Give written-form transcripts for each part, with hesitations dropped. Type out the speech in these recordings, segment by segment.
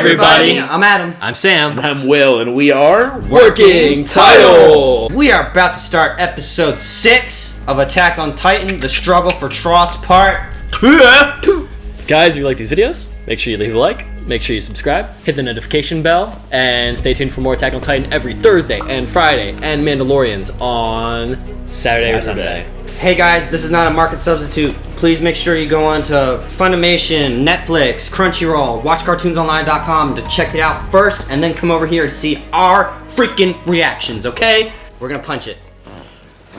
everybody. I'm Adam. I'm Sam. I'm Will, and we are Working Title. We are about to start episode 6 of Attack on Titan, The Struggle for Trost Part 2. Guys, if you like these videos, make sure you leave a like, make sure you subscribe, hit the notification bell, and stay tuned for more Attack on Titan every Thursday and Friday, and Mandalorians on Saturday or Sunday. Hey guys, this is not a market substitute. Please make sure you go on to Funimation, Netflix, Crunchyroll, WatchCartoonsOnline.com to check it out first, and then come over here to see our freaking reactions, okay? We're gonna punch it.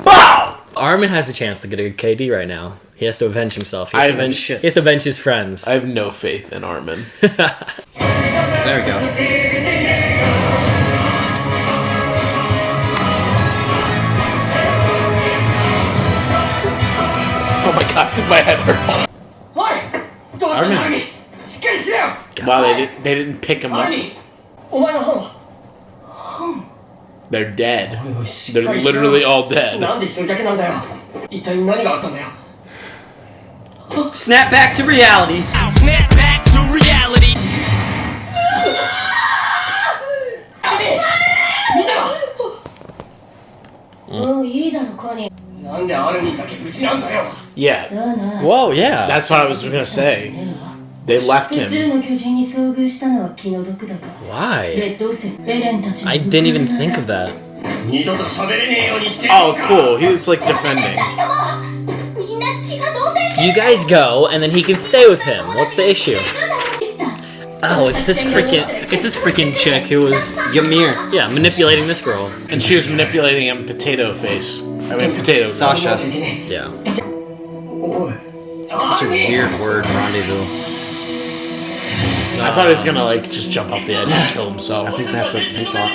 Bow! Armin has a chance to get a good KD right now. He has to avenge himself. He I has to avenge his friends. I have no faith in Armin. There we go. Oh my god, my head hurts. Armin. Wow, they didn't pick him up. They're dead. They're literally all dead. Snap back to reality. Snap back to reality. Yeah, Whoa, yeah. that's what I was gonna say. They left him. Why? I didn't even think of that. Oh, cool. He was like defending. You guys go, and then he can stay with him. What's the issue? Oh, it's this freaking chick who was, Ymir. yeah, manipulating this girl. And she was manipulating him potato face. I mean, potato. Sasha. Yeah. Such a weird word, rendezvous. I thought he was gonna like just jump off the edge and kill himself. I think that's what they thought.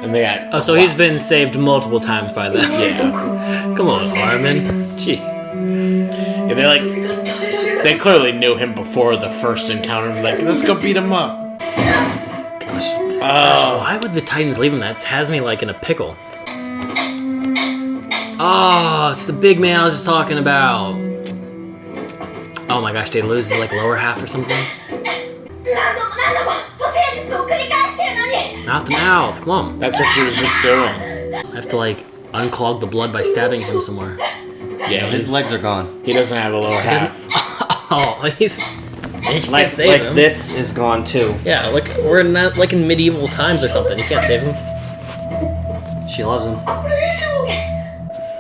And they got. Oh, so he's been saved multiple times by them. Yeah. Come on, Armin. Jeez. Yeah, they clearly knew him before the first encounter. Like, let's go beat him up. Why would the Titans leave him? That has me like in a pickle. Oh, it's the big man I was just talking about. Oh my gosh, did he lose his like lower half or something? Mouth to mouth, come on. That's what she was just doing. I have to like unclog the blood by stabbing him somewhere. Yeah, His legs are gone. He doesn't have a lower half. Oh, he can't save Like him. this is gone too. Yeah, like we're not like in medieval times or something. You can't save him. She loves him.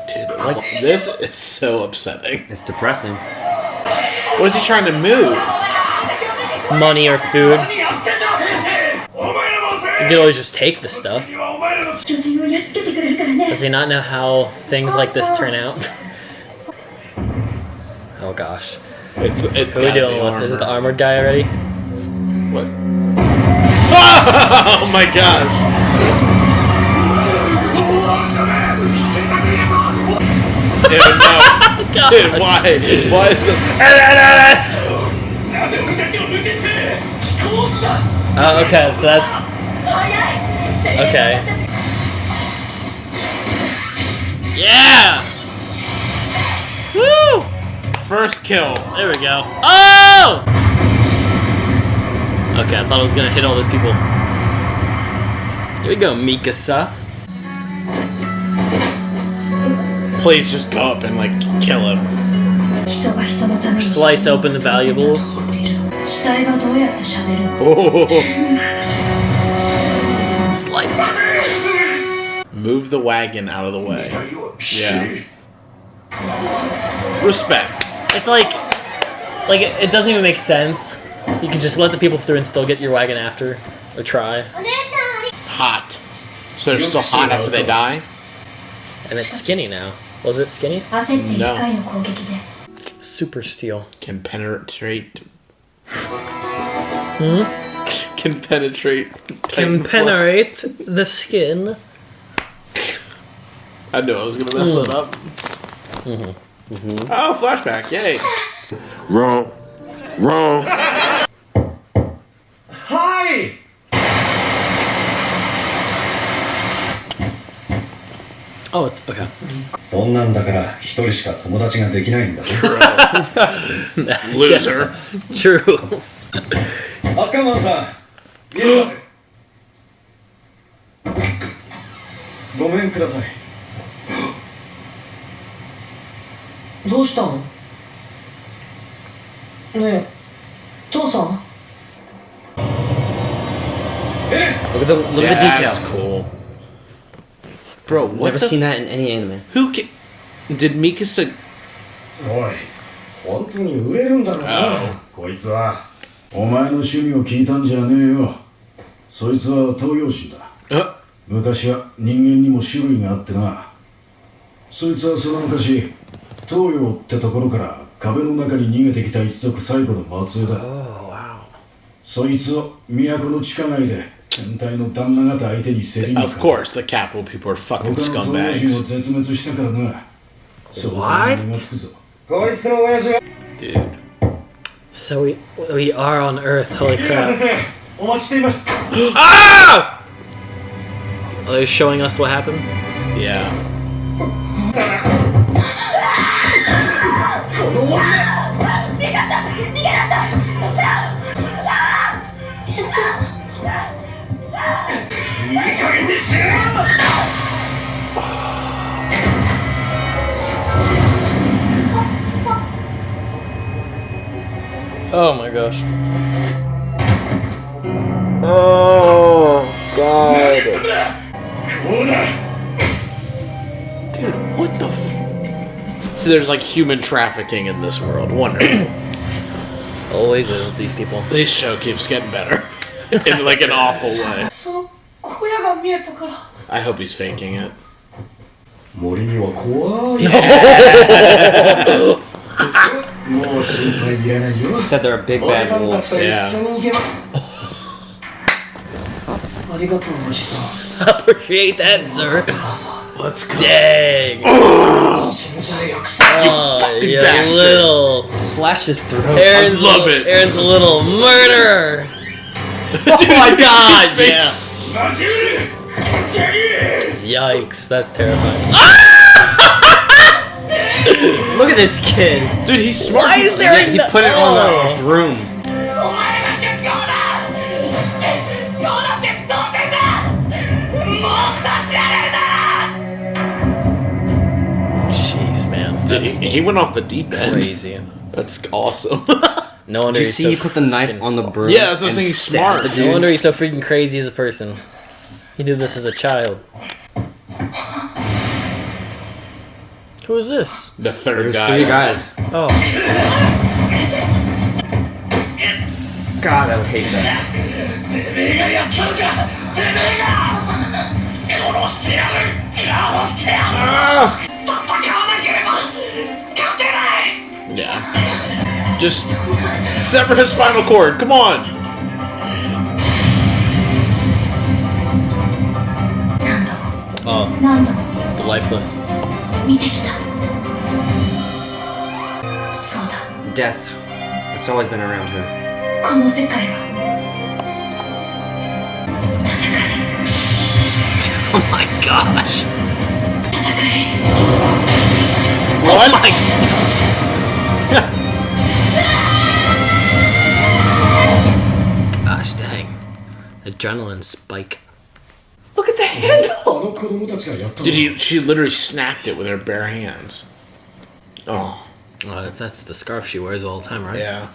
Dude, like this is so upsetting. It's depressing. What is he trying to move? Money or food. You could always just take the stuff. Does he not know how things like this turn out? Oh gosh. It's Who are we dealing with? Is it the armored guy already? What? Oh my gosh! Dude, no. Dude, why? Why is this? Oh, okay, so that's... Okay. Yeah! Woo! First kill. There we go. Oh! Okay, I thought I was gonna hit all those people. Here we go, Mikasa. Please just go up and like kill him. Slice open the valuables. Oh. Slice. Move the wagon out of the way. Yeah. Respect. It's like it doesn't even make sense. You can just let the people through and still get your wagon after, or try. Hot. So they're still hot after they die? And it's skinny now. Was it skinny? No. Super steel. Can penetrate. Hmm? Can penetrate. Can penetrate the skin. I knew I was gonna mess that up. Oh, flashback! Yay! Wrong. Hi! Oh, it's okay. そんなんだから一人しか友達ができないんだぞ。Loser. True. 赤間さん、イエーです。ごめんください。どうしたの？ねえ、父さん？ Look at the detail. That's cool. Bro, what Never the seen that in any anime. Who did Mikasa... おい、本当に売れるんだろうな、こいつは。お前の趣味を聞いたんじゃねえよ。そいつは東洋人だ。昔は人間にも種類があってな。そいつはその昔、東洋ってところから壁の中に逃げてきた一族最後の末裔だ。そいつを都の地下街で全体の旦那方相手に競りに Of course, the capital people are fucking 他の東洋人を scumbags. 絶滅したからな。その What? 手がつくぞ。こいつの親父が。 Dude. So we are on Earth. Holy 先 crap! 生、お待ちしていました。 Ah! Are they showing us what happened? Yeah. この女。いい加減にしろ。 Oh my gosh. Oh god. Dude, what the So there's like human trafficking in this world. Wonderful. Always is with these people. This show keeps getting better. In like an awful way. その小屋が見えたから。 I hope he's faking it. 森には怖い。もう心配いらないよ。 Said they're a big おじ bad さんた wolf. ちと一緒に行けば。ありがとうおじさん。 Appreciate that, sir. Let's go. Dang. 死んじゃえよくせ。 Oh, you bastard. little. Slash his throat. Aaron's I love a little, it. Aaron's a little murderer. Oh my god, yeah. マジ売れ。 Yikes, that's terrifying. Look at this kid. Dude, he's smart. Why is there He put it on the broom. お前なんてどうだ。どうだって当然だ。もう立ち上がるな。 Jeez, man. Dude, That's he went off the deep end. crazy. That's awesome. No wonder Did you he's see so he put the knife freaking- on the broom? Yeah, that's what I'm and saying, he's stabbed smart. the No dude? wonder he's so freaking crazy as a person. He did this as a child. Who is this? The third There's guy. 3 guys. Oh, God, I would hate that. てめえがやったのか。てめえが。殺してやる。殺してやる。戦わなければ勝てない。 Yeah. Just sever his spinal cord. Come on. 何度も the lifeless. 見てきた。そうだ。 Death. It's always been around her. この世界は Oh my gosh. 戦い。 What? Oh my. Gosh dang. Adrenaline spike. Look at the handle. あの子供たちがやったの。 Dude, she literally snapped it with her bare hands. Oh. That's the scarf she wears all the time, right? Yeah.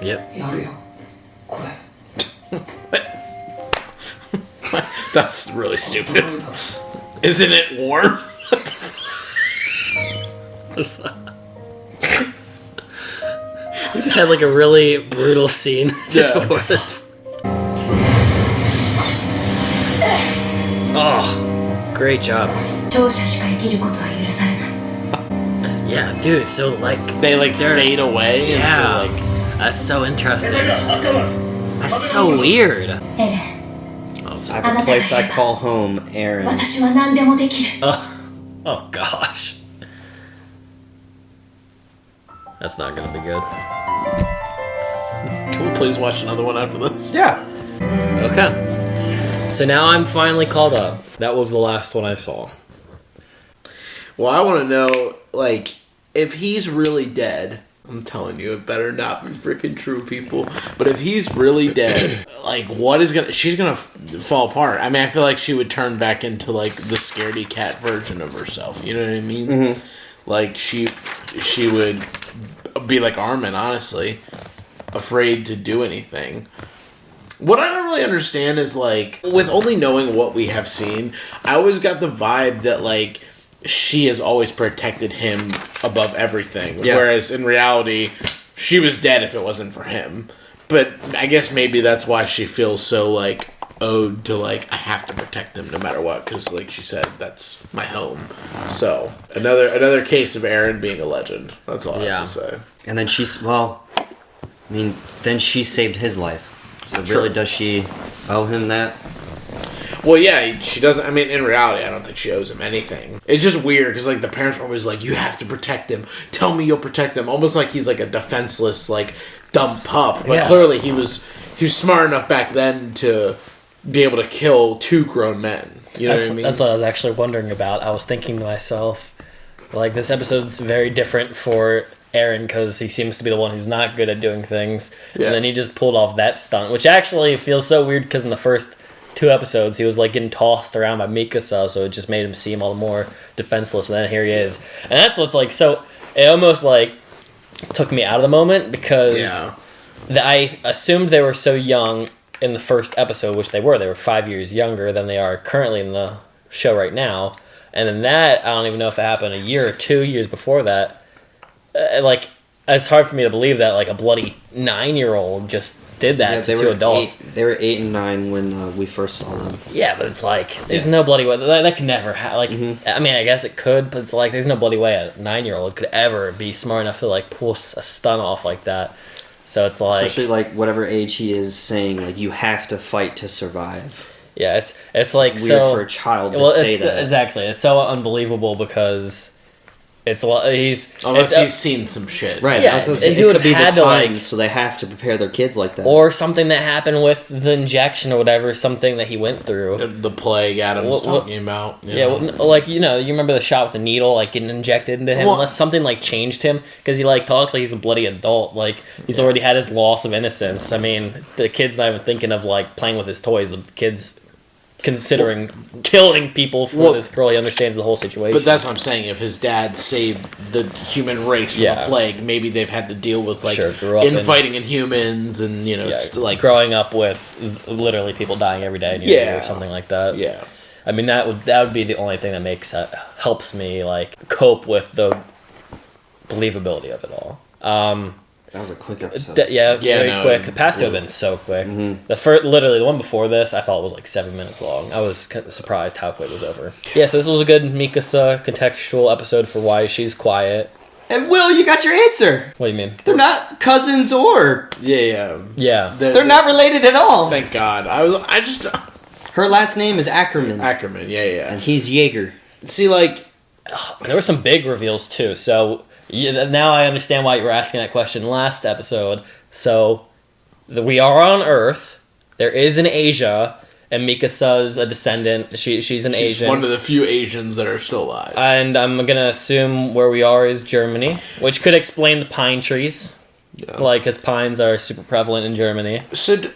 Yep. やるよ。これ。 That's really stupid. Isn't it warm? We just had like a really brutal scene just Yeah. before this. Oh, great job. 勝者しか生きることは許されない。 Yeah, dude. So like, They like They're- fade away yeah, into like. that's so interesting. 赤間。 That's so weird. エレン、 Oh, it's I have a place I call home, Aaron. 私は何でもできる。 oh gosh. That's not gonna be good. Can we please watch another one after this? Yeah. Okay. So now I'm finally called up. That was the last one I saw. Well, I want to know, like, if he's really dead, I'm telling you, it better not be freaking true, people. But if he's really dead, like, she's gonna fall apart. I mean, I feel like she would turn back into, like, the scaredy cat version of herself. You know what I mean? Mm-hmm. Like, she would be like Armin, honestly. Afraid to do anything. What I don't really understand is, like, with only knowing what we have seen, I always got the vibe that, like, she has always protected him above everything. Yeah. Whereas in reality, she was dead if it wasn't for him. But I guess maybe that's why she feels so, like, owed to, like, I have to protect them no matter what. Because, like she said, that's my home. So, another case of Eren being a legend. That's all I have to say. And then then she saved his life. So really, does she owe him that? Well, yeah, she doesn't. I mean, in reality, I don't think she owes him anything. It's just weird because, like, the parents were always like, "You have to protect him. Tell me you'll protect him." Almost like he's like a defenseless, like, dumb pup. But clearly, he was smart enough back then to be able to kill 2 grown men. You know what I mean? That's what I was actually wondering about. I was thinking to myself, like, this episode's very different for Eren because he seems to be the one who's not good at doing things, and then he just pulled off that stunt, which actually feels so weird because in the first 2 episodes he was like getting tossed around by Mikasa, so it just made him seem all the more defenseless, and then here he is, and that's what's like, so it almost like took me out of the moment because I assumed they were so young in the first episode, which they were 5 years younger than they are currently in the show right now, and then that I don't even know if it happened a year or 2 years before that. Like, it's hard for me to believe that, like, a bloody 9-year-old just did that to 2 adults. They were 8 and 9 when we first saw them. Yeah, but it's like, there's no bloody way. That could never happen. Like, I mean, I guess it could, but it's like, there's no bloody way a 9-year-old could ever be smart enough to, like, pull a stunt off like that. So it's like... Especially, like, whatever age he is saying, like, you have to fight to survive. Yeah, it's like, it's weird for a child to say that. Exactly. It's so unbelievable because... Unless he's seen some shit, right? Yeah, he would have had the times, so they have to prepare their kids like that, or something that happened with the injection or whatever, something that he went through, the plague Adam's talking about. Like you remember the shot with the needle, like getting injected into him. Unless something like changed him, because he like talks like he's a bloody adult, like he's already had his loss of innocence. I mean, the kid's not even thinking of like playing with his toys. The kid's considering killing people for this girl. He understands the whole situation. But that's what I'm saying. If his dad saved the human race from a plague, maybe they've had to deal with like infighting in humans and like growing up with literally people dying every day in your year or something like that. Yeah, I mean that would be the only thing that helps me like cope with the believability of it all. That was a quick episode. Very quick. The past 2 have been so quick. Mm-hmm. Literally, the one before this, I thought was like 7 minutes long. I was surprised how quick it was over. Yeah, so this was a good Mikasa contextual episode for why she's quiet. And Will, you got your answer. What do you mean? They're not cousins or... Yeah. They're not related at all. Thank God. Her last name is Ackerman. Ackerman, yeah. And he's Jaeger. See, like... There were some big reveals, too, so... now I understand why you were asking that question last episode. So, we are on Earth. There is an Asia, and Mikasa's a descendant. She's an Asian. One of the few Asians that are still alive. And I'm gonna assume where we are is Germany, which could explain the pine trees. Yeah. Like, because pines are super prevalent in Germany.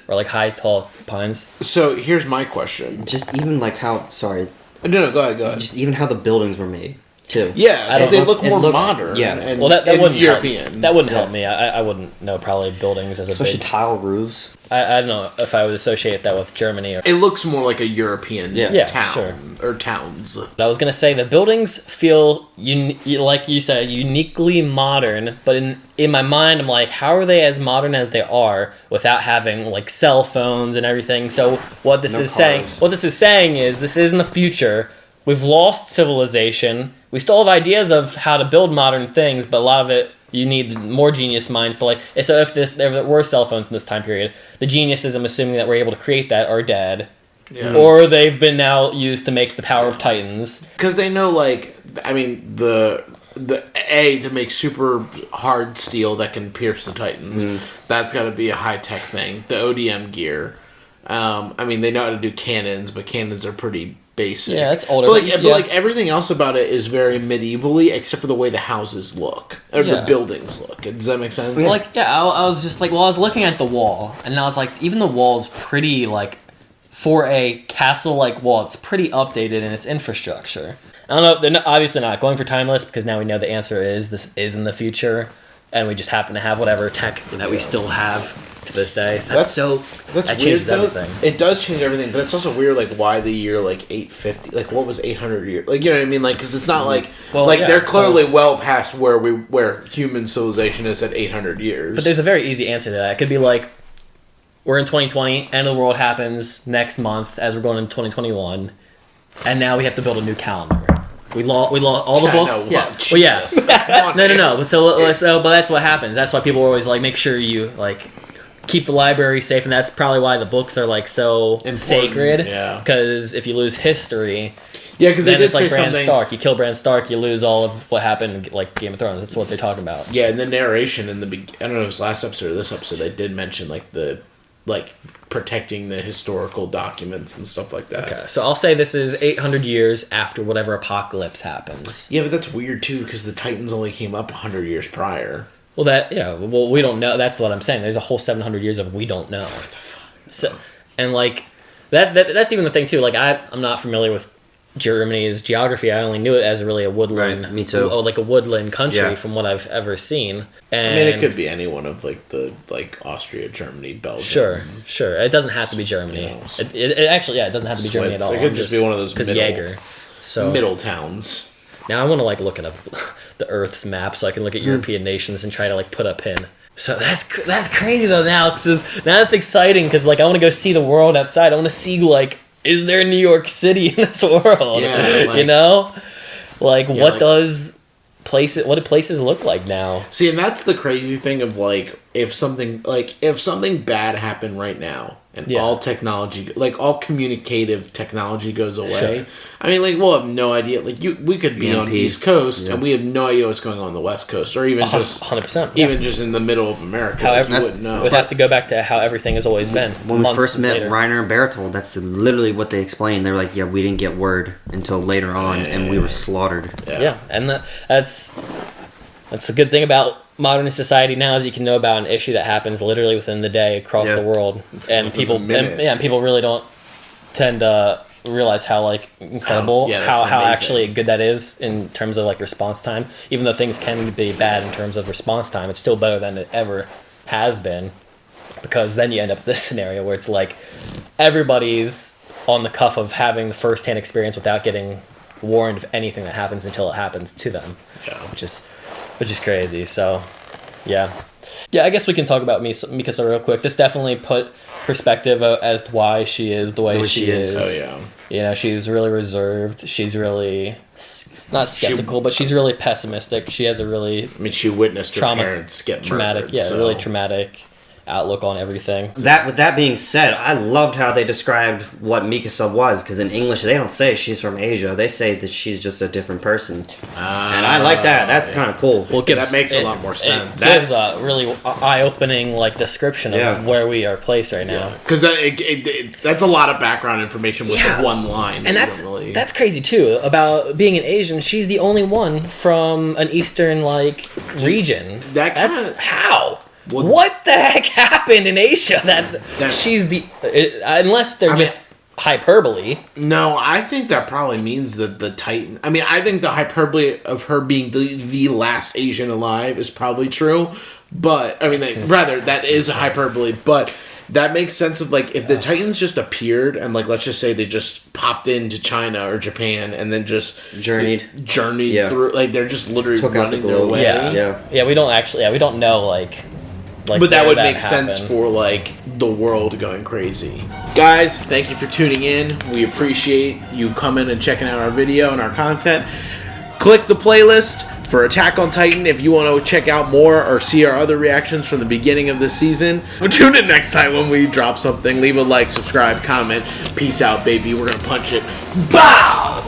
Or like high, tall pines. So, here's my question. Just even like how... Sorry. No, go ahead. Just even how the buildings were made. Too. Yeah, they look more modern. Yeah, and, well, that wouldn't European. Help. That wouldn't help me. I wouldn't know probably buildings as especially tile roofs. I don't know if I would associate that with Germany. It looks more like a European town or towns. I was gonna say the buildings feel like you said uniquely modern, but in my mind I'm like, how are they as modern as they are without having like cell phones and everything? So what this is saying is this is in the future. We've lost civilization. We still have ideas of how to build modern things, but a lot of it, you need more genius minds to like... So if there were cell phones in this time period, the geniuses, I'm assuming that we're able to create that, are dead. Yeah. Or they've been now used to make the power of Titans. Because they know, like... I mean, the to make super hard steel that can pierce the Titans, that's got to be a high-tech thing. The ODM gear. I mean, they know how to do cannons, but cannons are pretty... basic. Yeah, it's older, But but like everything else about it is very medievally, except for the way the houses look or the buildings look. Does that make sense? Well, like, yeah, I was just like, well, I was looking at the wall, and I was like, even the wall's pretty, like, for a castle-like wall, it's pretty updated in its infrastructure. I don't know, they're not, obviously not going for timeless, because now we know the answer is this is in the future, and we just happen to have whatever tech that we still have to this day. So that weird, changes though. everything. It does change everything, but it's also weird, like, why the year, like, 850? Like, what was 800 years? Like, you know what I mean? Like, because it's not like... Well, like, yeah, they're clearly well past where human civilization is at 800 years. But there's a very easy answer to that. It could be like, we're in 2020, end of the world happens next month as we're going into 2021, and now we have to build a new calendar. We lost all the books. Well, yeah. No. So, but that's what happens. That's why people are always like, make sure you like keep the library safe, and that's probably why the books are like so important, sacred. Yeah. Because if you lose history, because then it's like Bran Stark. You kill Bran Stark, you lose all of what happened in, like, Game of Thrones. That's what they're talking about. Yeah, and the narration in the I don't know if it was last episode or this episode, they did mention like the protecting the historical documents and stuff like that. Okay, so I'll say this is 800 years after whatever apocalypse happens. Yeah, but that's weird too because the Titans only came up 100 years prior. Well, we don't know. That's what I'm saying. There's a whole 700 years of we don't know. What the fuck? So, and like that's even the thing too. Like I'm not familiar with Germany's geography. I only knew it as really a woodland. Right, me too. Like a woodland country Yeah. from what I've ever seen. And I mean, it could be any one of like the Austria, Germany, Belgium. Sure. It doesn't have to be Germany. You know, it actually, it doesn't have to be Germany at all. It could just be one of those middle towns. Now I want to like look at the Earth's map so I can look at European nations and try to like put a pin. So that's crazy though now, because now it's exciting because like I want to go see the world outside. I want to see like, is there New York City in this world? Yeah, like, you know, like yeah, what like, does what do places look like now? See, and that's the crazy thing of like if something bad happened right now and all technology, like all communicative technology goes away. Sure. I mean, like we'll have no idea. Like we could be on the East Coast and we have no idea what's going on the West Coast, or even just 100%, even just in the middle of America. However, you wouldn't know. We'd have to go back to how everything has always been. When we first met Reiner and Bertold, that's literally what they explained. They're like, yeah, we didn't get word until later on, and we were slaughtered. Yeah, and that's the good thing about modern society now is you can know about an issue that happens literally within the day across the world, and people really don't tend to realize how like incredible how actually good that is in terms of like response time. Even though things can be bad in terms of response time, it's still better than it ever has been, because then you end up with this scenario where it's like everybody's on the cuff of having the first-hand experience without getting warned of anything that happens until it happens to them, which is crazy. So yeah, I guess we can talk about Mikasa real quick. This definitely put perspective as to why she is the way she is. Oh yeah, you know, she's really reserved. She's really not skeptical, but she's really pessimistic. She has a really she witnessed her parents get traumatic murdered, really traumatic outlook on everything. With that being said, I loved how they described what Mikasa was, because in English they don't say she's from Asia. They say that she's just a different person, and I like that. That's kind of cool. Well, that makes a lot more sense. That gives a really eye-opening like description of where we are placed right now. Because that's a lot of background information with the one line. And that's crazy too about being an Asian. She's the only one from an Eastern region. That's how. What the heck happened in Asia that she's the unless they're just hyperbole. No, I think that probably means that the Titan. I mean, I think the hyperbole of her being the last Asian alive is probably true. But I mean, that is a hyperbole. But that makes sense of like if the Titans just appeared and like let's just say they just popped into China or Japan and then just journeyed through, like they're just literally running their way. Yeah. We don't know like but that would make sense for like the world going crazy. Guys, thank you for tuning in. We appreciate you coming and checking out our video and our content. Click the playlist for Attack on Titan if you want to check out more or see our other reactions from the beginning of the season. But tune in next time when we drop something. Leave a like, subscribe, comment. Peace out, baby. We're gonna punch it. Bow!